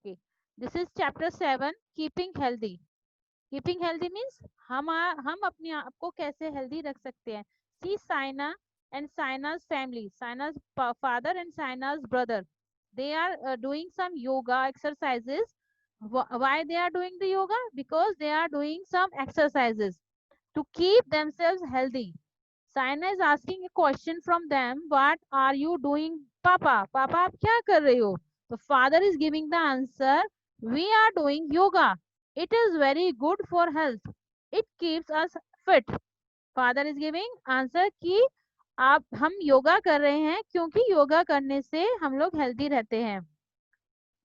Okay, this is chapter 7, keeping healthy. Keeping healthy means हम अपने आप को कैसे हेल्दी रख सकते हैं। See Saina and Saina's family, Saina's father and Saina's brother, they are doing some yoga exercises. Why they are doing the yoga? Because they are doing some exercises to keep themselves healthy. Saina is asking a question from them, what are you doing, papa? Papa, आप क्या कर रहे हो? The father is giving the answer, we are doing yoga. It is very good for health. It keeps us fit. Father is giving answer कि आप हम योगा कर रहे हैं क्योंकि योगा करने से हम लोग हेल्दी रहते हैं.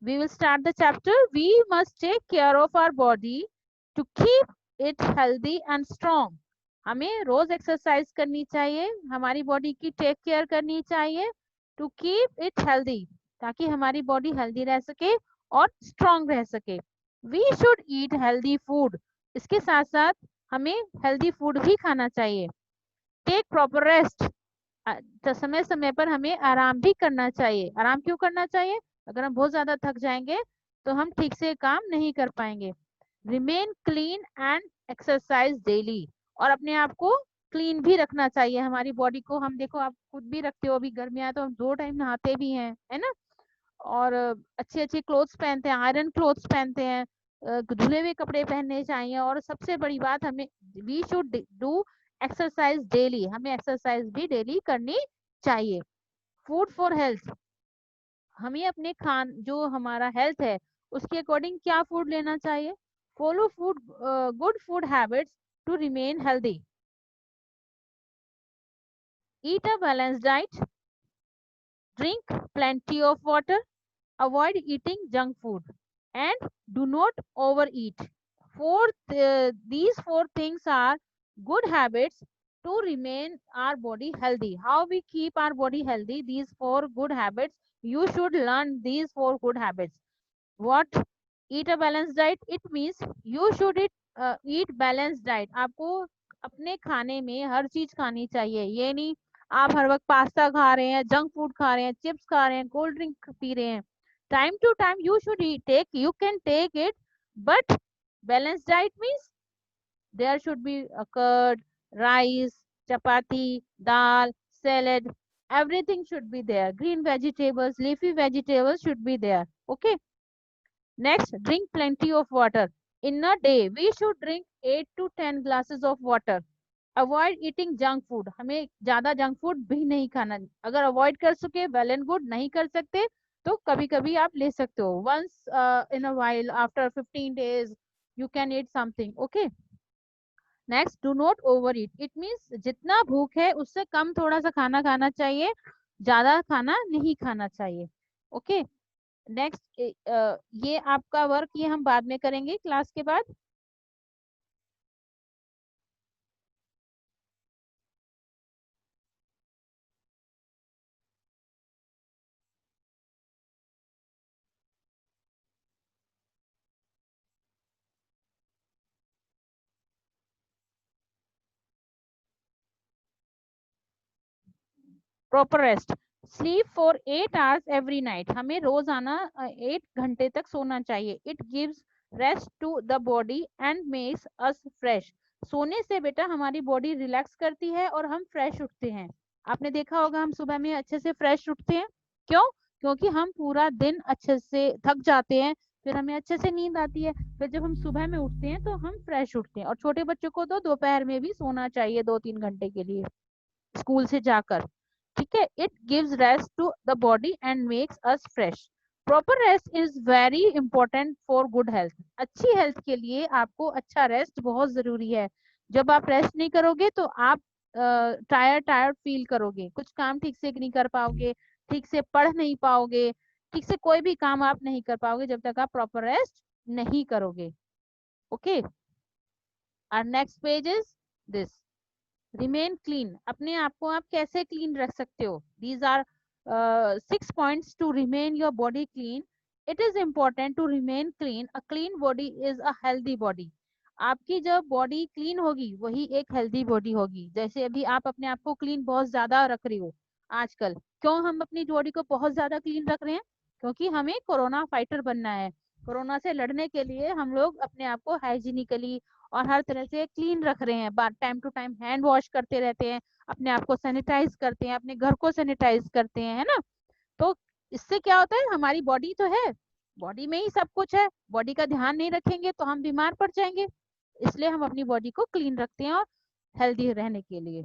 We will start the chapter. We must take care of our body to keep it healthy and strong. हमें रोज एक्सरसाइज करनी चाहिए, हमारी बॉडी की टेक केयर करनी चाहिए टू कीप इट हेल्दी, ताकि हमारी बॉडी हेल्दी रह सके और स्ट्रांग रह सके. We should eat healthy food. इसके साथ साथ हमें हेल्दी फूड भी खाना चाहिए. Take proper rest. समय समय पर हमें आराम भी करना चाहिए. आराम क्यों करना चाहिए? अगर हम बहुत ज्यादा थक जाएंगे तो हम ठीक से काम नहीं कर पाएंगे. Remain clean and exercise daily. और अपने आप को क्लीन भी रखना चाहिए. हमारी बॉडी को हम देखो, आप खुद भी रखते हो, अभी गर्मियां तो हम 2 टाइम नहाते भी हैं, है ना. और अच्छे अच्छे क्लोथ्स पहनते हैं, आयरन क्लोथ्स पहनते हैं, धुले हुए कपड़े पहनने चाहिए. और सबसे बड़ी बात, हमें we should do exercise daily. हमें एक्सरसाइज भी डेली करनी चाहिए. Food for health. हमें अपने खान जो हमारा हेल्थ है उसके अकॉर्डिंग क्या फूड लेना चाहिए. Follow food good food habits to remain healthy. Eat a balance diet. Drink plenty of water. Avoid eating junk food and do not overeat. These 4 things are good habits to remain our body healthy. How we keep our body healthy? These 4 good habits. You should learn these 4 good habits. What? Eat a balanced diet. It means you should eat balanced diet. आपको अपने खाने में हर चीज खानी चाहिए. ये नहीं आप हर वक्त पास्ता खा रहे हैं, जंक फूड खा रहे हैं, चिप्स खा रहे हैं, कोल्ड ड्रिंक पी रहे हैं. Time to time you should take, you can take it, but balanced diet means there should be a curd, rice, chapati, dal, salad. Everything should be there. Green vegetables, leafy vegetables should be there. Okay. Next, drink plenty of water. In a day, we should drink 8 to 10 glasses of water. Avoid eating junk food. हमें ज्यादा junk food भी नहीं खाना. अगर avoid कर सके well and good, नहीं कर सकते तो कभी कभी आप ले सकते हो. Once in a while, after 15 days you can eat something. Okay. Next, do not over eat. It means जितना भूख है उससे कम थोड़ा सा खाना खाना चाहिए, ज्यादा खाना नहीं खाना चाहिए. ओके. नेक्स्ट, ये आपका वर्क ये हम बाद में करेंगे क्लास के बाद. Proper rest. Sleep for 8 hours every night. हमें रोजाना 8 घंटे तक सोना चाहिए. It gives rest to the body and makes us fresh. सोने से बेटा हमारी बॉडी रिलैक्स करती है और हम फ्रेश उठते हैं. आपने देखा होगा हम सुबह में अच्छे से फ्रेश उठते हैं. क्यों? क्योंकि हम पूरा दिन अच्छे से थक जाते हैं, फिर हमें अच्छे से नींद आती है, फिर जब हम सुबह में उठते हैं तो हम फ्रेश उठते हैं. और छोटे बच्चों को तो दोपहर में भी सोना चाहिए 2-3 घंटे के लिए स्कूल से जाकर. ठीक है. It gives rest to the body and makes us fresh. Proper rest is very important for good health. अच्छी हेल्थ के लिए आपको अच्छा रेस्ट बहुत जरूरी है. जब आप रेस्ट नहीं करोगे तो आप टायर्ड टायर्ड फील करोगे, कुछ काम ठीक से नहीं कर पाओगे, ठीक से पढ़ नहीं पाओगे, ठीक से कोई भी काम आप नहीं कर पाओगे जब तक आप प्रॉपर रेस्ट नहीं करोगे. ओके. और next page is this, remain clean. अपने आप को आप कैसे क्लीन रख सकते हो? These are 6 points to remain your body clean. It is important to remain clean. A clean body is a healthy body. आपकी जब बॉडी क्लीन होगी वही एक हेल्दी बॉडी होगी. जैसे अभी आप अपने आप को क्लीन बहुत ज्यादा रख रही हो आजकल. क्यों हम अपनी बॉडी को बहुत ज्यादा क्लीन रख रहे हैं? क्योंकि हमें कोरोना फाइटर बनना है. कोरोना से लड़ने के लिए हम लोग अपने आप को हाइजीनिकली और हर तरह से क्लीन रख रहे हैं, time to time hand wash करते रहते हैं, अपने आप को सैनिटाइज करते हैं, अपने घर को सैनिटाइज करते हैं, है ना। तो इससे क्या होता है, हमारी बॉडी तो है, बॉडी में ही सब कुछ है, बॉडी का ध्यान नहीं रखेंगे तो हम बीमार पड़ जाएंगे, इसलिए हम अपनी बॉडी को क्लीन रखते हैं और हेल्दी रहने के लिए।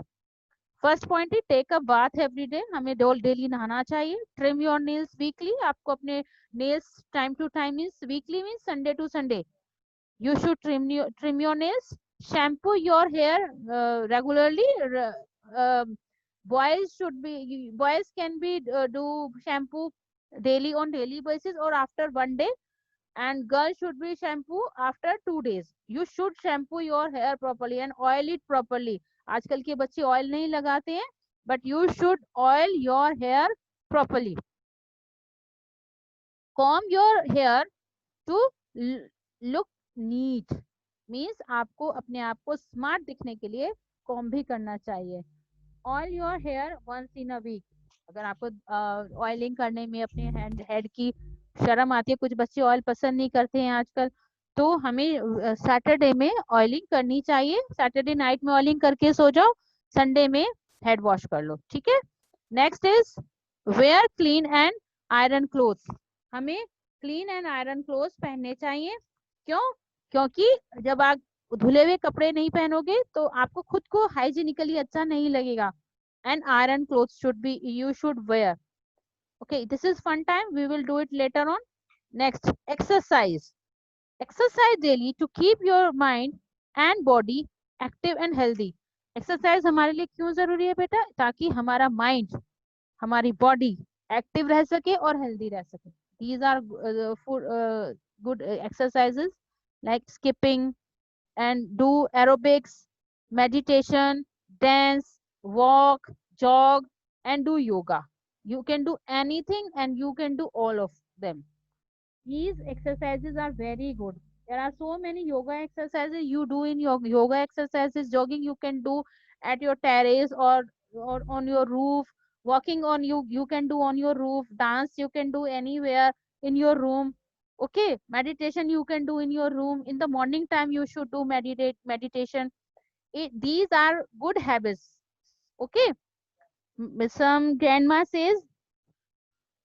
फर्स्ट पॉइंट है take a bath every day, हमें डेली नहाना चाहिए। ट्रिम योर नेल्स वीकली, आपको अपने nails time to time means weekly means Sunday to Sunday you should trim your nails. Shampoo your hair regularly. Boys can be do shampoo daily on daily basis or after 1 day, and girls should be shampoo after 2 days. You should shampoo your hair properly and oil it properly. आजकल के बच्चे oil नहीं लगाते हैं, but you should oil your hair properly. Comb your hair to look neat, means आपको अपने आप को स्मार्ट दिखने के लिए कॉम्ब भी करना चाहिए। Oil your hair once in a week, अगर आपको ऑयलिंग करने में अपने हेड की शर्म आती है, कुछ बच्चे ऑयल पसंद नहीं करते हैं आजकल, तो हमें सैटरडे में ऑयलिंग करनी चाहिए। सैटरडे नाइट में ऑयलिंग करके सो जाओ, संडे में हेड वॉश कर लो, ठीक है। Next is where clean and iron clothes, हमें क्लीन एंड आयरन क्लोथ्स पहनने चाहिए। क्यों? क्योंकि जब आप धुले हुए कपड़े नहीं पहनोगे तो आपको खुद को हाइजीनिकली अच्छा नहीं लगेगा। And iron clothes should be you should wear. Okay, this is fun time, we will do it later on. Next, exercise. Exercise daily to keep your mind and body active and healthy. Exercise हमारे लिए क्यों जरूरी है बेटा? ताकि हमारा mind, हमारी body active रह सके और हेल्दी रह सके। These are good exercises like skipping and do aerobics, meditation, dance, walk, jog, and do yoga. You can do anything and you can do all of them. These exercises are very good. There are so many yoga exercises you do in your yoga exercises. Jogging you can do at your terrace or on your roof. Walking on you can do on your roof. Dance you can do anywhere in your room. Okay, meditation you can do in your room. In the morning time you should do meditation. These are good habits. Okay. Some grandma says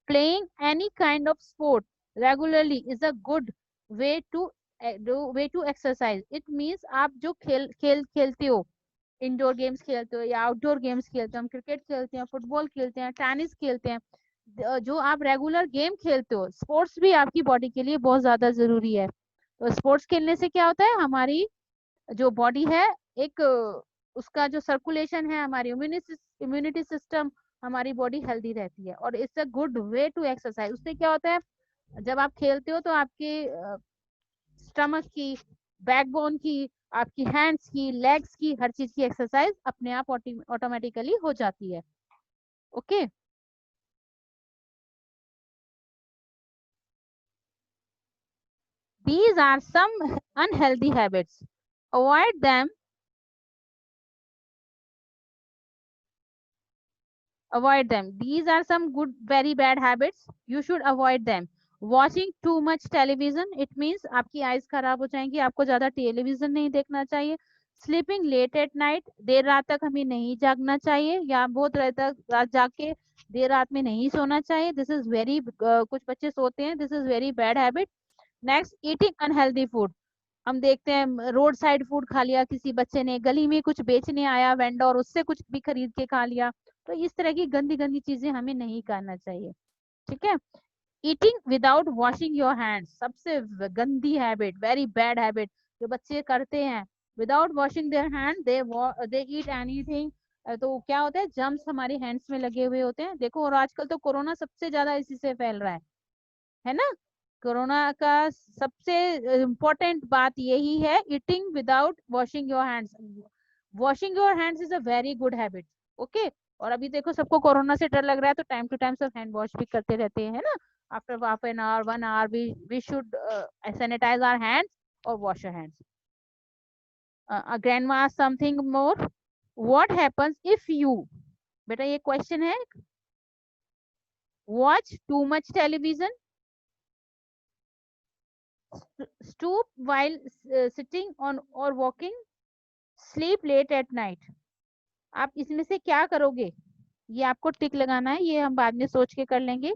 playing any kind of sport regularly is a good way to exercise. It means आप जो खेलते हो, indoor games खेलते हो या outdoor games खेलते हो, हम क्रिकेट खेलते हैं, फुटबॉल खेलते हैं, टेनिस खेलते हैं, जो आप रेगुलर गेम खेलते हो, स्पोर्ट्स भी आपकी बॉडी के लिए बहुत ज्यादा जरूरी है। तो स्पोर्ट्स खेलने से क्या होता है, हमारी जो बॉडी है, एक उसका जो सर्कुलेशन है, हमारी इम्यूनिटी सिस्टम, हमारी बॉडी हेल्दी रहती है और it's a good way to exercise. उससे क्या होता है, जब आप खेलते हो तो आपके स्टमक की, बैकबोन की, आपकी हैंड्स की, लेग्स की, हर चीज की एक्सरसाइज अपने आप ऑटोमेटिकली हो जाती है। Okay, these are some unhealthy habits, avoid them. These are some good, very bad habits, you should avoid them. Watching too much television, it means आपकी आईज खराब हो जाएंगी, आपको ज्यादा टेलीविजन नहीं देखना चाहिए। स्लीपिंग लेट एट नाइट, देर रात तक हमें नहीं जागना चाहिए या बहुत रात जाग के देर रात में नहीं सोना चाहिए। दिस इज वेरी, कुछ बच्चे सोते हैं, this is very bad habit. Next, eating unhealthy food, हम देखते हैं रोड साइड फूड खा लिया किसी बच्चे ने, गली में कुछ बेचने आया वेंडर, उससे कुछ भी खरीद के खा लिया, तो इस तरह की गंदी गंदी चीजें हमें नहीं करना चाहिए, ठीक है। Eating without washing your hands, सबसे गंदी हैबिट, वेरी बैड हैबिट जो बच्चे करते हैं, without washing their hand they eat anything. तो क्या होता है, जर्म्स हमारे हैंड्स में लगे हुए होते हैं। देखो, और आजकल तो कोरोना सबसे ज्यादा इसी से फैल रहा है ना। कोरोना का सबसे इम्पोर्टेंट बात यही है, eating without washing your hands. Washing your hands is a very good habit. Okay, और अभी देखो सबको कोरोना से डर लग रहा है तो टाइम टू टाइम सब हैंड वॉश भी करते रहते हैं, है ना। After half an hour, 1 hour, we should sanitize our hands or wash our hands. Grandma asked something more. What happens if you, बेटा ये क्वेश्चन है, watch too much television, stoop while sitting on or walking, sleep late at night. आप इसमें से क्या करोगे, ये आपको टिक लगाना है, ये हम बाद में सोच के कर लेंगे.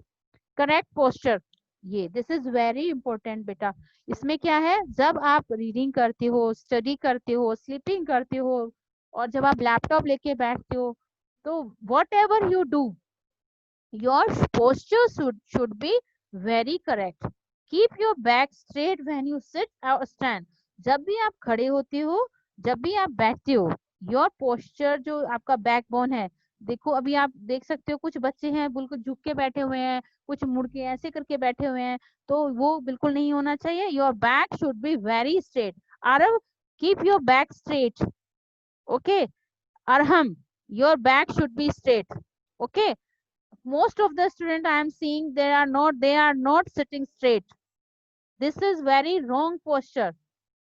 करेक्ट पोस्चर, ये दिस इज वेरी इंपॉर्टेंट बेटा. इसमें क्या है, जब आप रीडिंग करते हो, स्टडी करते हो, स्लीपिंग करते हो, और जब आप लैपटॉप लेके बैठते हो, तो what ever you do, your posture should be very correct. Keep your back straight when you sit or stand. जब भी आप खड़े होते हो, जब भी आप बैठते हो, your posture जो आपका बैकबोन है, देखो अभी आप देख सकते हो कुछ बच्चे हैं बिल्कुल झुक के बैठे हुए हैं, कुछ मुड़ के ऐसे करके बैठे हुए हैं, तो वो बिल्कुल नहीं होना चाहिए. Your back should be very straight. Aarav, keep your back straight. Okay, Arham, your back should be straight. Okay, most of the student I am seeing, they are not sitting straight. This is very wrong posture.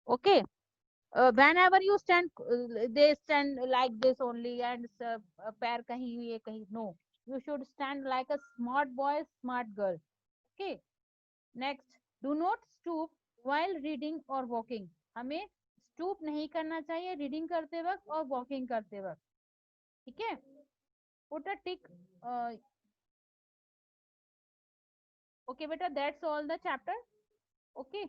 Okay, whenever you stand, they stand like this only, and पैर कहीं ये कहीं, no, you should stand like a smart boy, smart girl. Okay, next, do not stoop while reading or walking. हमें stoop नहीं करना चाहिए reading करते वक्त और वॉकिंग करते वक्त. ठीक है, put a tick. Okay beta, that's all the chapter. Okay.